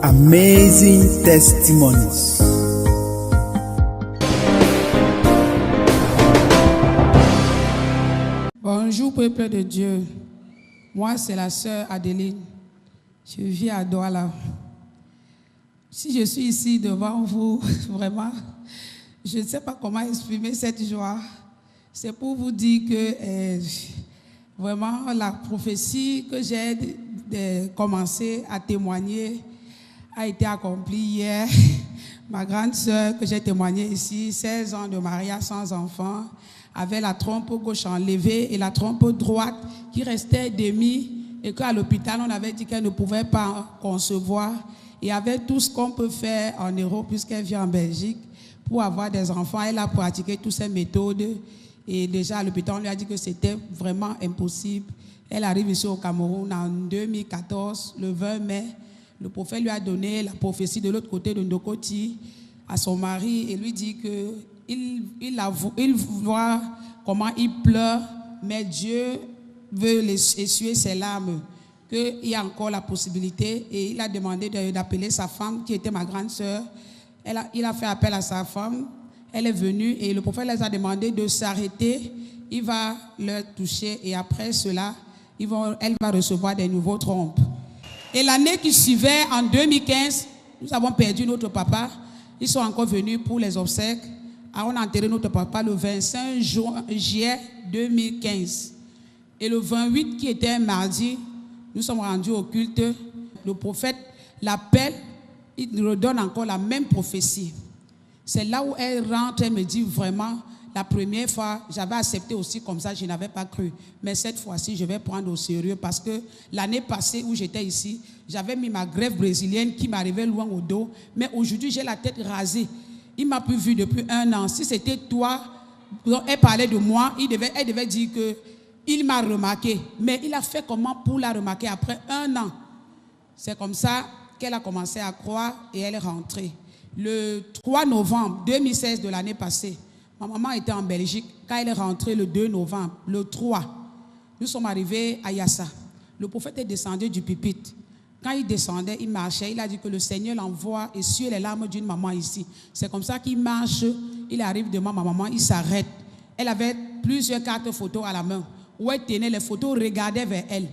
Amazing testimonies. Bonjour peuple de Dieu. Moi c'est la sœur Adeline. Je vis à Douala. Si je suis ici devant vous, vraiment, je ne sais pas comment exprimer cette joie. C'est pour vous dire que vraiment la prophétie que j'ai commencé à témoigner a été accomplie hier. Ma grande sœur que j'ai témoigné ici, 16 ans de mariage sans enfant, avait la trompe gauche enlevée et la trompe droite qui restait demi, et qu'à l'hôpital on avait dit qu'elle ne pouvait pas concevoir. Et avec tout ce qu'on peut faire en Europe, puisqu'elle vit en Belgique, pour avoir des enfants, elle a pratiqué toutes ces méthodes. Et déjà à l'hôpital, on lui a dit que c'était vraiment impossible. Elle arrive ici au Cameroun en 2014, le 20 mai. Le prophète lui a donné la prophétie de l'autre côté de Ndokoti à son mari et lui dit qu'il voit comment il pleure, mais Dieu veut essuyer ses larmes, qu'il y a encore la possibilité. Et il a demandé d'appeler sa femme, qui était ma grande sœur. Il a fait appel à sa femme. Elle est venue et le prophète les a demandé de s'arrêter. Il va leur toucher et après cela, elle va recevoir des nouveaux trompes. Et l'année qui suivait, en 2015, nous avons perdu notre papa. Ils sont encore venus pour les obsèques. On a enterré notre papa le 25 juillet 2015. Et le 28, qui était un mardi, nous sommes rendus au culte. Le prophète l'appelle, il redonne encore la même prophétie. C'est là où elle rentre, elle me dit vraiment, la première fois, j'avais accepté aussi comme ça, je n'avais pas cru. Mais cette fois-ci, je vais prendre au sérieux parce que l'année passée où j'étais ici, j'avais mis ma greffe brésilienne qui m'arrivait loin au dos. Mais aujourd'hui, j'ai la tête rasée. Il m'a plus vu depuis 1 an. Si c'était toi, elle parlait de moi, elle devait dire qu'il m'a remarqué. Mais il a fait comment pour la remarquer après 1 an? C'est comme ça qu'elle a commencé à croire et elle est rentrée. Le 3 novembre 2016 de l'année passée, ma maman était en Belgique. Quand elle est rentrée le 2 novembre, le 3, nous sommes arrivés à Yassa. Le prophète est descendu du pupitre. Quand il descendait, il marchait. Il a dit que le Seigneur l'envoie et suit les larmes d'une maman ici. C'est comme ça qu'il marche. Il arrive devant ma maman, il s'arrête. Elle avait plusieurs cartes photos à la main. Où elle tenait les photos, regardait vers elle.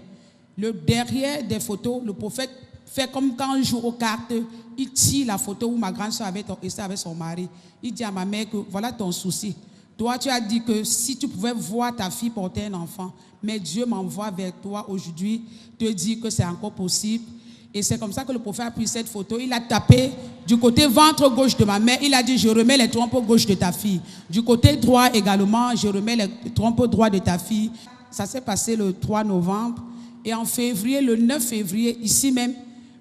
Le derrière des photos, le prophète fait comme quand on joue aux cartes, il tire la photo où ma grande soeur avait resté avec son mari. Il dit à ma mère que voilà ton souci. Toi, tu as dit que si tu pouvais voir ta fille porter un enfant, mais Dieu m'envoie vers toi aujourd'hui, te dire que c'est encore possible. Et c'est comme ça que le prophète a pris cette photo. Il a tapé du côté ventre gauche de ma mère. Il a dit, je remets les trompes gauche de ta fille. Du côté droit également, je remets les trompes droit de ta fille. Ça s'est passé le 3 novembre. Et en février, le 9 février, ici même,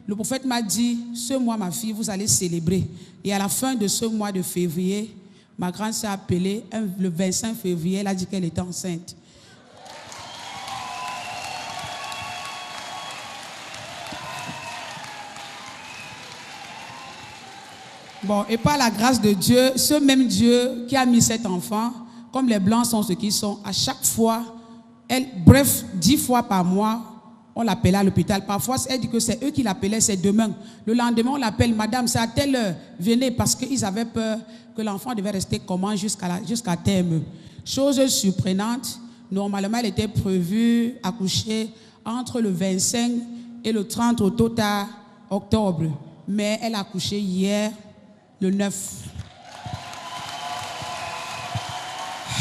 le prophète m'a dit, ce mois, ma fille, vous allez célébrer. Et à la fin de ce mois de février, ma grande sœur a appelé, le 25 février, elle a dit qu'elle était enceinte. Bon, et par la grâce de Dieu, ce même Dieu qui a mis cet enfant, comme les blancs sont ce qu'ils sont, à chaque fois, 10 fois par mois, on l'appelait à l'hôpital. Parfois, elle dit que c'est eux qui l'appelaient, c'est demain. Le lendemain, on l'appelle, madame, c'est à telle heure, venez, parce qu'ils avaient peur que l'enfant devait rester comment jusqu'à terme. Chose surprenante, normalement, elle était prévue accoucher entre le 25 et le 30 au total octobre. Mais elle a accouché hier, le 9.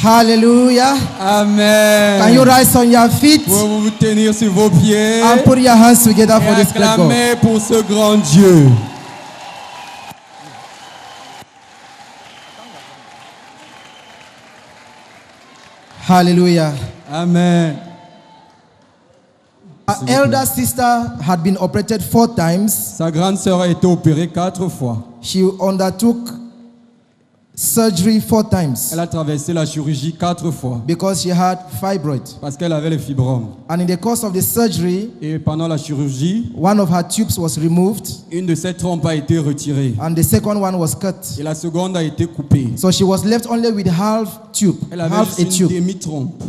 Hallelujah. Amen. Can you rise on your feet? Pouvez-vous vous tenir sur vos pieds And put your hands together for et this great God. acclamer pour ce grand Dieu. Hallelujah. Amen. Her elder sister had been operated 4 times. Sa grande sœur a été opérée 4 fois. She undertook surgery 4 times Elle a traversé la chirurgie 4 fois because she had fibroid. parce qu'elle avait le fibromes. And in the course of the surgery, Et pendant la chirurgie, one of her tubes was removed une de ses trompes a été retirée and the second one was cut. et la seconde a été coupée. So she was left only with half tube, Elle avait half a juste une tube. demi-trompe.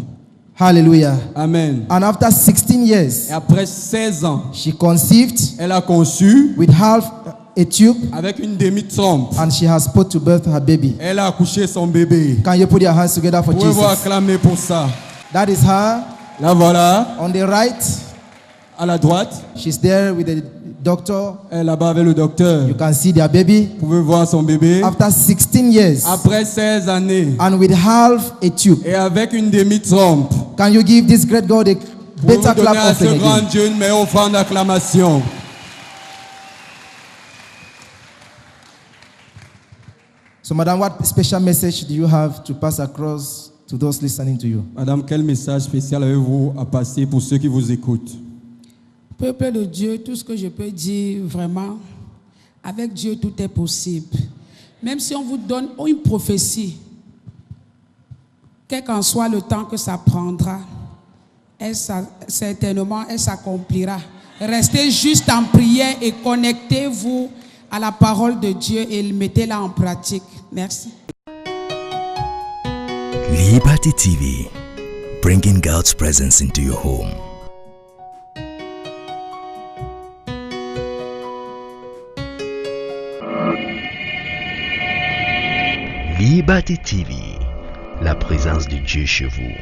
Hallelujah. Amen. And after 16 years, Et après 16 ans, she conceived elle a conçu with half a tube avec une demi-trompe. and she has put to birth her baby. Elle a accouché son bébé. Can you put your hands together for Pouvez-vous Jesus? acclamer pour ça? That is her. Là voilà, On the right, à la droite, she's there with the doctor. elle est là-bas avec le docteur. You can see their baby. Vous pouvez voir son bébé. After 16 years Après 16 années and with half a tube. et avec une demi-trompe, Can you give this great God a vous better donnez clap à ce offering grand again? Dieu une meilleure offrande d'acclamation. So, madam, what special message do you have to pass across to those listening to you? Madame, quel message spécial avez-vous à passer pour ceux qui vous écoutent? Peuple de Dieu, tout ce que je peux dire vraiment, avec Dieu tout est possible. Même si on vous donne une prophétie, quel qu'en soit le temps que ça prendra, certainement elle s'accomplira. Restez juste en prière et connectez-vous à la parole de Dieu et mettez-la en pratique. Merci. Liberty TV, bringing God's presence into your home. Liberty TV, la présence de Dieu chez vous.